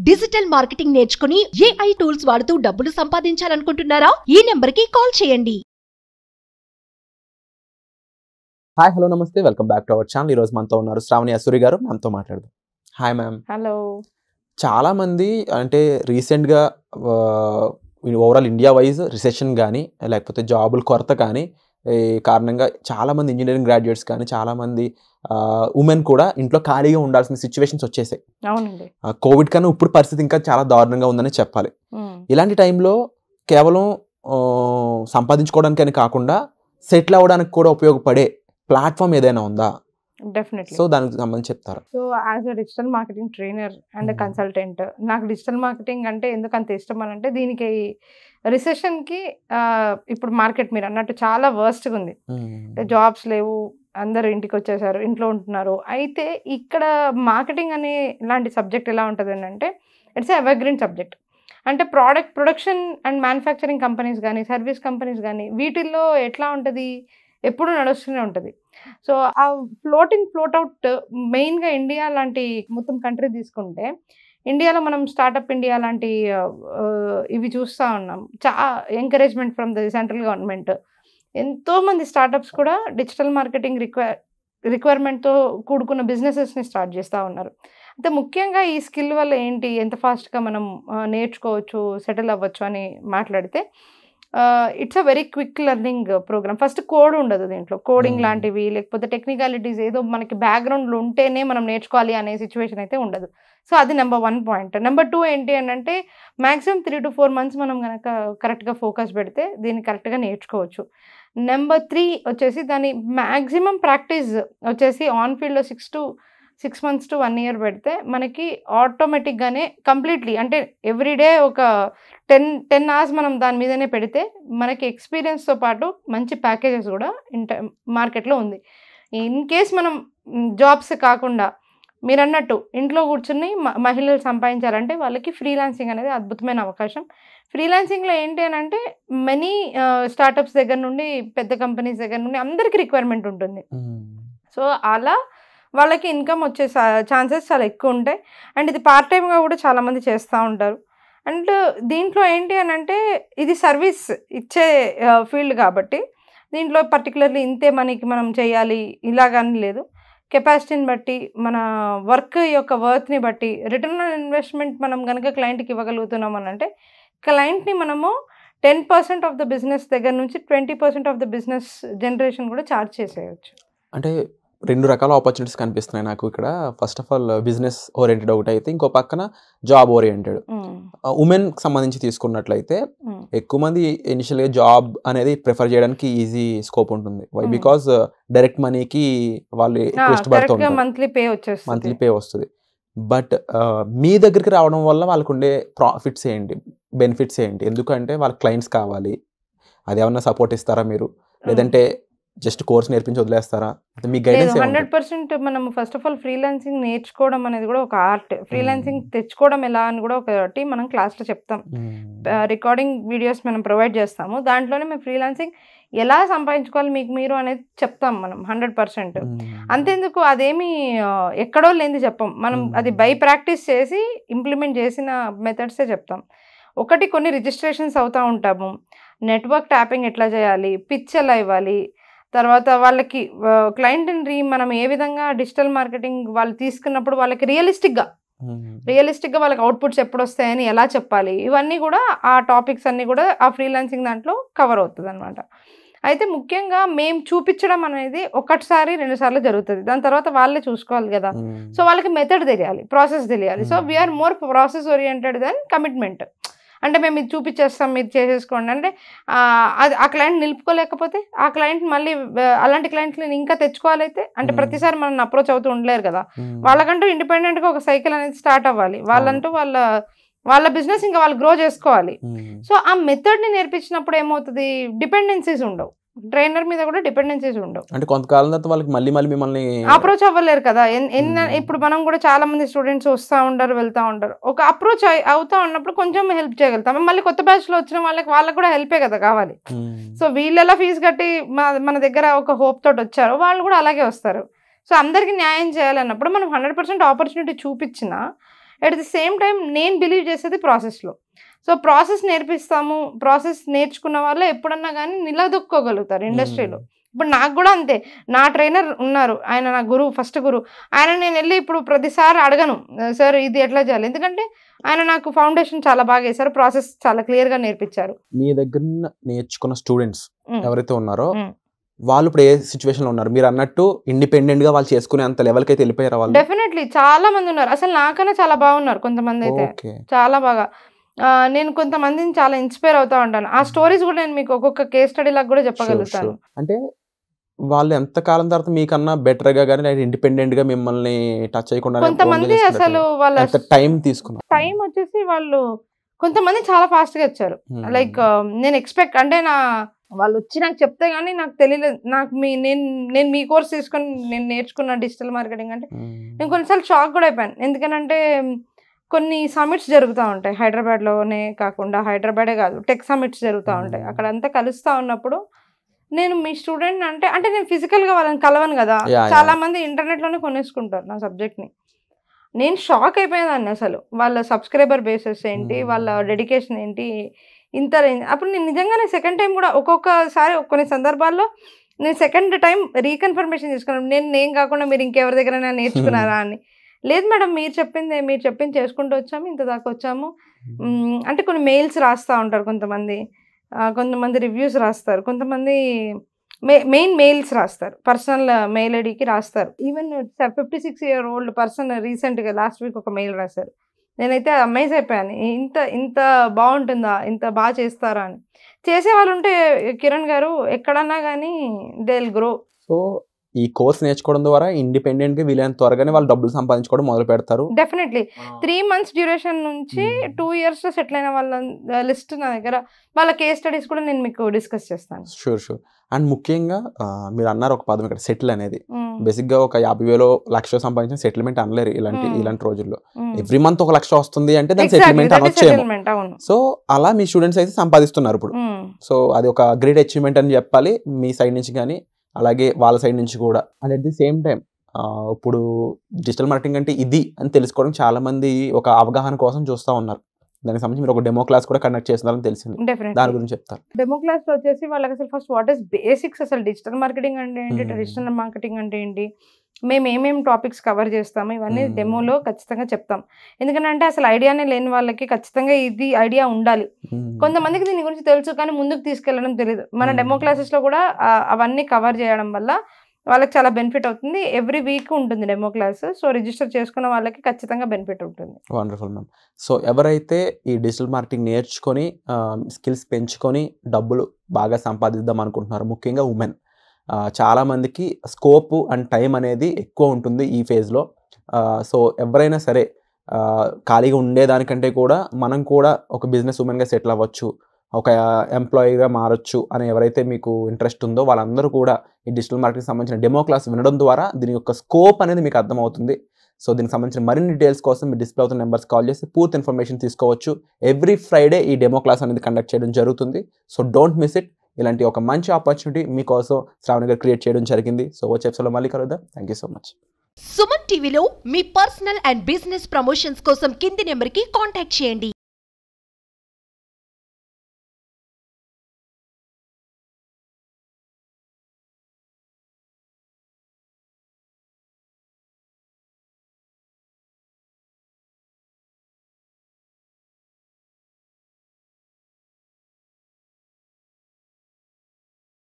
Digital marketing నేర్చుకుని AI tools వాడుతూ డబ్బులు సంపాదించాలనుకుంటున్నారా? ఈ నెంబర్కి కాల్ చేయండి. హాయ్ హలో నమస్తే, welcome back to our channel. ఈరోజు మనతో ఉన్నారు శ్రావణి అసూరి గారు. మ్యామ్తో మాట్లాడదాం. Hi ma'am. హలో. చాలామంది అంటే రీసెంట్గా ఓవరాల్ ఇండియా వైజ్ రిసెషన్ కానీ లేకపోతే జాబుల కొరత కానీ ఈ కారణంగా చాలామంది ఇంజనీరింగ్ గ్రాడ్యుయేట్స్ కానీ చాలామంది ఉమెన్ కూడా ఇంట్లో ఖాళీగా ఉండాల్సిన సిచ్యువేషన్స్ వచ్చేసాయి. అవునండి. కోవిడ్ కన్నా ఇప్పుడు పరిస్థితి ఇంకా చాలా దారుణంగా ఉందని చెప్పాలి. ఇలాంటి టైంలో కేవలం సంపాదించుకోవడానికని కాకుండా సెటిల్ అవ్వడానికి కూడా ఉపయోగపడే ప్లాట్ఫామ్ ఏదైనా ఉందా? డెఫినెట్లీ. సో దానికి సంబంధించి చెప్తారా? So as a digital marketing trainer and consultant, నాకు డిజిటల్ మార్కెటింగ్ అంటే ఎందుకు అంత ఇష్టం అని అంటే, దీనికి రిసెషన్కి ఇప్పుడు మార్కెట్ మీరు అన్నట్టు చాలా వర్స్ట్గా ఉంది. జాబ్స్ లేవు, అందరు ఇంటికి వచ్చేసారు, ఇంట్లో ఉంటున్నారు. అయితే ఇక్కడ మార్కెటింగ్ అనే ఇలాంటి సబ్జెక్ట్ ఎలా ఉంటుంది అంటే, ఇట్స్ ఎవర్గ్రీన్ సబ్జెక్ట్. అంటే ప్రొడక్షన్ అండ్ మ్యానుఫ్యాక్చరింగ్ కంపెనీస్ కానీ సర్వీస్ కంపెనీస్ కానీ వీటిల్లో ఎట్లా ఉంటుంది, ఎప్పుడు నడుస్తూనే ఉంటుంది. సో ఆ ఫ్లోట్ అవుట్ మెయిన్గా ఇండియా లాంటి మొత్తం కంట్రీ తీసుకుంటే, ఇండియాలో మనం స్టార్టప్ ఇండియా లాంటి ఇవి చూస్తూ ఉన్నాం. Encouragement from the central government. ఎంతోమంది స్టార్టప్స్ కూడా డిజిటల్ మార్కెటింగ్ రిక్వైర్మెంట్తో కూడుకున్న బిజినెసెస్ని స్టార్ట్ చేస్తూ ఉన్నారు. అయితే ముఖ్యంగా ఈ స్కిల్ వల్ల ఏంటి, ఎంత ఫాస్ట్గా మనం నేర్చుకోవచ్చు, సెటిల్ అవ్వచ్చు అని మాట్లాడితే, it's a very quick learning program. First code ఉండదు దీంట్లో, కోడింగ్ లాంటివి లేకపోతే టెక్నికాలిటీస్ ఏదో మనకి బ్యాక్గ్రౌండ్లో ఉంటేనే మనం నేర్చుకోవాలి అనే సిచ్యువేషన్ అయితే ఉండదు. సో అది నెంబర్ 1 పాయింట్. నెంబర్ 2 ఏంటి అని అంటే, మ్యాక్సిమం 3 to 4 months మనం కనుక కరెక్ట్గా ఫోకస్ పెడితే దీన్ని కరెక్ట్గా నేర్చుకోవచ్చు. నెంబర్ 3 వచ్చేసి దాని మ్యాక్సిమం ప్రాక్టీస్ వచ్చేసి ఆన్ ఫీల్డ్లో 6 months to 1 year పెడితే మనకి ఆటోమేటిక్గానే కంప్లీట్లీ, అంటే ఎవ్రీడే ఒక 10 hours మనం దాని మీదనే పెడితే మనకి ఎక్స్పీరియన్స్తో పాటు మంచి ప్యాకేజెస్ కూడా మార్కెట్లో ఉంది. ఇన్ కేస్ మనం జాబ్స్ కాకుండా మీరు అన్నట్టు ఇంట్లో కూర్చుని మహిళలు సంపాదించాలంటే వాళ్ళకి ఫ్రీలాన్సింగ్ అనేది అద్భుతమైన అవకాశం. ఫ్రీలాన్సింగ్లో ఏంటి అని అంటే, మెనీ స్టార్టప్స్ దగ్గర నుండి పెద్ద కంపెనీస్ దగ్గర నుండి అందరికీ రిక్వైర్మెంట్ ఉంటుంది. సో అలా వాళ్ళకి ఇన్కమ్ వచ్చే ఛాన్సెస్ చాలా ఎక్కువ ఉంటాయి. అండ్ ఇది పార్ట్ టైమ్గా కూడా చాలామంది చేస్తూ ఉంటారు. అండ్ దీంట్లో ఏంటి అని అంటే, ఇది సర్వీస్ ఇచ్చే ఫీల్డ్ కాబట్టి దీంట్లో పర్టికులర్లీ ఇంతే మనకి మనం చేయాలి ఇలాగని లేదు. కెపాసిటీని బట్టి, మన వర్క్ యొక్క వర్త్ని బట్టి రిటర్న్ ఆన్ ఇన్వెస్ట్మెంట్ మనం కనుక క్లయింట్కి ఇవ్వగలుగుతున్నాం అని అంటే, క్లయింట్ని మనము 10% ఆఫ్ ద బిజినెస్ దగ్గర నుంచి 20% ఆఫ్ ద బిజినెస్ జనరేషన్ కూడా ఛార్జ్ చేసేయచ్చు. అంటే 2 రకాల ఆపర్చునిటీస్ కనిపిస్తున్నాయి నాకు ఇక్కడ. First of all business oriented ఒకటి అయితే, ఇంకో పక్కన జాబ్ ఓరియంటెడ్. ఉమెన్కి సంబంధించి తీసుకున్నట్లయితే ఎక్కువ మంది ఇనిషియల్గా జాబ్ అనేది ప్రిఫర్ చేయడానికి ఈజీ స్కోప్ ఉంటుంది. వై? బికాస్ డైరెక్ట్ మనీకి వాళ్ళు ఎక్కువ ఇష్టపడుతూ ఉంటారు, మంత్లీ పే వస్తుంది. బట్ మీ దగ్గరికి రావడం వల్ల వాళ్ళకు ఉండే ప్రాఫిట్స్ ఏంటి, బెనిఫిట్స్ ఏంటి? ఎందుకంటే వాళ్ళ క్లయింట్స్ కావాలి, అది ఏమన్నా సపోర్ట్ ఇస్తారా మీరు, లేదంటే జస్ట్ కోర్స్ నేర్పించి వదిలేస్తారా? మీ గైడెన్స్ 100% మనం ఫస్ట్ ఆఫ్ ఆల్ ఫ్రీలాన్సింగ్ నేర్చుకోవడం అనేది కూడా ఒక ఆర్ట్. ఫ్రీలాన్సింగ్ తెచ్చుకోవడం ఎలా అని కూడా ఒకటి మనం క్లాస్లో చెప్తాం. రికార్డింగ్ వీడియోస్ మనం ప్రొవైడ్ చేస్తాము. దాంట్లోనే మేము ఫ్రీలాన్సింగ్ ఎలా సంపాదించుకోవాలి మీకు మీరు అనేది చెప్తాం మనం 100%. అంతేందుకు అదేమి ఎక్కడో లేనిది చెప్పం, మనం అది బై ప్రాక్టీస్ చేసి ఇంప్లిమెంట్ చేసిన మెథడ్సే చెప్తాం. ఒకటి, కొన్ని రిజిస్ట్రేషన్స్ అవుతూ ఉంటాము, నెట్వర్క్ ట్యాపింగ్ ఎట్లా చేయాలి, పిచ్ ఎలా ఇవ్వాలి, తర్వాత వాళ్ళకి క్లయింట్ని మనం ఏ విధంగా డిజిటల్ మార్కెటింగ్ వాళ్ళు తీసుకున్నప్పుడు వాళ్ళకి రియలిస్టిక్గా వాళ్ళకి అవుట్పుట్స్ ఎప్పుడు వస్తాయని ఎలా చెప్పాలి, ఇవన్నీ కూడా ఆ టాపిక్స్ అన్నీ కూడా ఆ ఫ్రీలాన్సింగ్ దాంట్లో కవర్ అవుతుంది అనమాట. అయితే ముఖ్యంగా మేము చూపించడం అనేది 1 సారి 2 సార్లు జరుగుతుంది. దాని తర్వాత వాళ్ళే చూసుకోవాలి కదా. సో వాళ్ళకి మెథడ్ తెలియాలి, ప్రాసెస్ తెలియాలి. So we are more process oriented then commitment. అంటే మేము ఇది చూపించేస్తాం, మీరు చేసేసుకోండి అంటే అది ఆ క్లయింట్ నిలుపుకోలేకపోతే ఆ క్లయింట్ మళ్ళీ అలాంటి క్లయింట్ని ఇంకా తెచ్చుకోవాలైతే, అంటే ప్రతిసారి మనం అప్రోచ్ అవుతూ ఉండలేరు కదా. వాళ్ళకంటూ ఇండిపెండెంట్గా ఒక సైకిల్ అనేది స్టార్ట్ అవ్వాలి. వాళ్ళంటూ వాళ్ళ బిజినెస్ ఇంకా వాళ్ళు గ్రో చేసుకోవాలి. సో ఆ మెథడ్ని నేర్పించినప్పుడు ఏమవుతుంది, డిపెండెన్సీస్ ఉండవు, ట్రైనర్ మీద కూడా డిపెండెన్సీస్ ఉండవు. అంటే కొంతకాలం తర్వాత వాళ్ళకి మళ్ళీ మిమ్మల్ని అప్రోచ్ అవ్వలేరు కదా. ఇప్పుడు మనం కూడా చాలా మంది స్టూడెంట్స్ వస్తూ ఉంటారు, వెళ్తూ ఉంటారు. ఒక అప్రోచ్ అవుతా ఉన్నప్పుడు కొంచెం హెల్ప్ చేయగలుగుతాం. మళ్ళీ కొత్త బ్యాచ్లో వచ్చిన వాళ్ళకి కూడా హెల్పే కదా కావాలి. సో వీళ్ళు ఎలా ఫీజు కట్టి మన దగ్గర ఒక హోప్ తోటి వచ్చారో వాళ్ళు కూడా అలాగే వస్తారు. సో అందరికీ న్యాయం చేయాలన్నప్పుడు మనం 100% ఆపర్చునిటీ చూపించినా అట్ ది సేమ్ టైం నేను బిలీవ్ చేసేది ప్రాసెస్లో. సో ప్రాసెస్ నేర్పిస్తాము, ప్రాసెస్ నేర్చుకున్న వాళ్ళే ఎప్పుడన్నా కానీ నిలదొక్కోగలుగుతారు ఇండస్ట్రీలో. ఇప్పుడు నాకు కూడా అంతే, నా ట్రైనర్ ఉన్నారు, ఆయన నా గురువు, ఫస్ట్ గురువు. ఆయన నేను వెళ్ళి ఇప్పుడు ప్రతిసారి అడగను సార్ ఇది ఎట్లా చేయాలి, ఎందుకంటే ఆయన నాకు ఫౌండేషన్ చాలా బాగా వేశారు, ప్రాసెస్ చాలా క్లియర్గా నేర్పించారు. మీ దగ్గర నేర్చుకున్న స్టూడెంట్స్ ఎవరైతే ఉన్నారో వాళ్ళు ఇప్పుడు ఏ సిచ్యువేషన్ లో ఉన్నారు? మీరు అన్నట్టు ఇండిపెండెంట్ గా వాళ్ళు చేసుకునే అంత లెవెల్ కి అయితే వెళ్ళిపోయారు వాళ్ళు? డెఫినెట్లీ చాలా మంది ఉన్నారు, అసలు నాకన్నా చాలా బాగున్నారు కొంతమంది అయితే, చాలా బాగా. నేను కొంతమందిని చాలా ఇన్స్పైర్ అవుతా ఉంటాను. ఆ స్టోరీస్ కూడా నేను మీకు ఒక్కొక్క కేస్ స్టడీ లాగా కూడా చెప్పగలుగుతాను. అంటే వాళ్ళు ఎంత కాలం తర్వాత మీకన్నా బెటర్ గా కానీ ఇండిపెండెంట్ గా మిమ్మల్ని టచ్ చేయకుండా కొంతమంది అసలు వాళ్ళ టైం తీసుకున్నారు. టైం వచ్చేసి వాళ్ళు కొంతమంది చాలా ఫాస్ట్ గా వచ్చారు. లైక్ నేను ఎక్స్పెక్ట్ అంటే వాళ్ళు వచ్చి నాకు చెప్తే గానీ నాకు తెలియలేదు. నాకు నేను మీ కోర్స్ తీసుకొని నేను నేర్చుకున్న డిజిటల్ మార్కెటింగ్ అంటే నేను కొన్నిసార్లు షాక్ కూడా అయిపోయాను. ఎందుకనంటే కొన్ని సమిట్స్ జరుగుతూ ఉంటాయి హైదరాబాద్లోనే కాకుండా, హైదరాబాదే కాదు టెక్ సమిట్స్ జరుగుతూ ఉంటాయి, అక్కడ అంతా కలుస్తూ ఉన్నప్పుడు నేను మీ స్టూడెంట్ అంటే నేను ఫిజికల్గా వాళ్ళని కలవను కదా, చాలా మంది ఇంటర్నెట్లోనే కొనేసుకుంటారు నా సబ్జెక్ట్ని. నేను షాక్ అయిపోయేదాన్ని అసలు, వాళ్ళ సబ్స్క్రైబర్ బేసెస్ ఏంటి, వాళ్ళ డెడికేషన్ ఏంటి, ఇంత అప్పుడు నేను నిజంగానే సెకండ్ టైం కూడా ఒక్కొక్కసారి కొన్ని సందర్భాల్లో నేను సెకండ్ టైం రీకన్ఫర్మేషన్ తీసుకున్నాను, నేను కాకుండా మీరు ఇంకెవరి దగ్గరైనా నేర్చుకున్నారా అని. లేదు మేడం మీరు చెప్పింది చేసుకుంటూ వచ్చాము, ఇంత దాకా వచ్చాము అంటే. కొన్ని మెయిల్స్ రాస్తూ ఉంటారు కొంతమంది రివ్యూస్ రాస్తారు, కొంతమంది మెయిన్ మెయిల్స్ రాస్తారు, పర్సనల్ మెయిల్ ఐడికి రాస్తారు. ఈవెన్ 56-year-old పర్సన్ రీసెంట్గా లాస్ట్ వీక్ ఒక మెయిల్ రాశారు. నేనైతే అమేజ్ అయిపోయాను, ఇంత బాగుంటుందా, ఇంత బాగా చేస్తారా అని. చేసే వాళ్ళు ఉంటే కిరణ్ గారు ఎక్కడన్నా కానీ దే విల్ గ్రో. సో ఈ కోర్స్ నేర్చుకోవడం ద్వారా ఇండిపెండెంట్ గా వీలైనంత త్వరగానే వాళ్ళు డబ్బులు సంపాదించుకోవడం మొదలు పెడతారు. డెఫినెట్లీ 3 months డ్యూరేషన్ నుంచి 2 years లో సెటిల్ అయిన వాళ్ళ లిస్ట్ నా దగ్గర, వాళ్ళ కేస్ స్టడీస్ కూడా నేను మీకు డిస్కస్ చేస్తాను. షూర్. అండ్ ముఖ్యంగా మీరు అన్నారు ఒక పదం ఇక్కడ, సెటిల్ అనేది. బేసిక్ గా ఒక 50,000 1,00,000 సంపాదించిన సెటిల్మెంట్ అనలేరు ఇలాంటి రోజుల్లో. ఎవ్రీ మంత్ 1,00,000 వస్తుంది అంటే దాని సెటిల్మెంట్ అనొచ్చేమో. సో అలా మీ స్టూడెంట్స్ అయితే సంపాదిస్తున్నారు ఇప్పుడు. సో అది ఒక గ్రేట్ అచీవ్మెంట్ అని చెప్పాలి మీ సైడ్ నుంచి కానీ, అలాగే వాళ్ళ సైడ్ నుంచి కూడా. And at the same time ఇప్పుడు డిజిటల్ మార్కెటింగ్ అంటే ఇది అని తెలుసుకోవడం చాలా మంది ఒక అవగాహన కోసం చూస్తూ ఉన్నారు. దానికి సంబంధించి మీరు ఒక డెమో క్లాస్ కూడా కండక్ట్ చేస్తున్నారని తెలిసింది, దాని గురించి చెప్తారు. డెమో క్లాస్ లో వచ్చేసి వాళ్ళకి అసలు ఫస్ట్ వాట్ ఈస్ బేసిక్స్, అసలు డిజిటల్ మార్కెటింగ్ అంటే ఏంటి, ట్రెడిషనల్ మార్కెటింగ్ అంటే ఏంటి, మేము ఏమేమి టాపిక్స్ కవర్ చేస్తాము, ఇవన్నీ డెమోలో ఖచ్చితంగా చెప్తాం. ఎందుకంటే అసలు ఐడియానే లేని వాళ్ళకి ఖచ్చితంగా ఇది ఐడియా ఉండాలి. కొంతమందికి దీని గురించి తెలుసు కానీ ముందుకు తీసుకెళ్ళడం తెలియదు. మన డెమో క్లాసెస్లో కూడా అవన్నీ కవర్ చేయడం వల్ల వాళ్ళకి చాలా బెనిఫిట్ అవుతుంది. ఎవ్రీ వీక్ ఉంటుంది డెమో క్లాస్. సో రిజిస్టర్ చేసుకున్న వాళ్ళకి ఖచ్చితంగా బెనిఫిట్ ఉంటుంది. Wonderful ma'am. సో ఎవరైతే ఈ డిజిటల్ మార్కెటింగ్ నేర్చుకొని స్కిల్స్ పెంచుకొని డబ్బులు బాగా సంపాదిద్దాం అనుకుంటున్నారు, ముఖ్యంగా ఉమెన్, చాలామందికి స్కోప్ అండ్ టైం అనేది ఎక్కువ ఉంటుంది ఈ ఫేజ్లో. సో ఎవరైనా సరే ఖాళీగా ఉండేదానికంటే కూడా మనం కూడా ఒక బిజినెస్ ఉమెన్గా సెటిల్ అవ్వచ్చు, ఒక ఎంప్లాయీగా మారచ్చు అని ఎవరైతే మీకు ఇంట్రెస్ట్ ఉందో వాళ్ళందరూ కూడా ఈ డిజిటల్ మార్కెటింగ్ సంబంధించిన డెమో క్లాస్ వినడం ద్వారా దీని యొక్క స్కోప్ అనేది మీకు అర్థమవుతుంది. సో దీనికి సంబంధించిన మరిన్ని డీటెయిల్స్ కోసం మీ డిస్ప్లే అవుతున్న నెంబర్స్ కాల్ చేసి పూర్తి ఇన్ఫర్మేషన్ తీసుకోవచ్చు. ఎవ్రీ ఫ్రైడే ఈ డెమో క్లాస్ అనేది కండక్ట్ చేయడం జరుగుతుంది. So don't miss it. ఇలాంటి ఒక మంచి ఆపర్చునిటీ మీకోసం శ్రావణి గారు క్రియేట్ చేయడం జరిగింది. సో వచ్చే ఎపిసోడ్లో మళ్ళీ కలుద్దాం. Thank you so much. Suman టీవీలో మీ పర్సనల్ అండ్ బిజినెస్ ప్రమోషన్స్ కోసం కింది నెంబర్కి కాంటాక్ట్ చేయండి.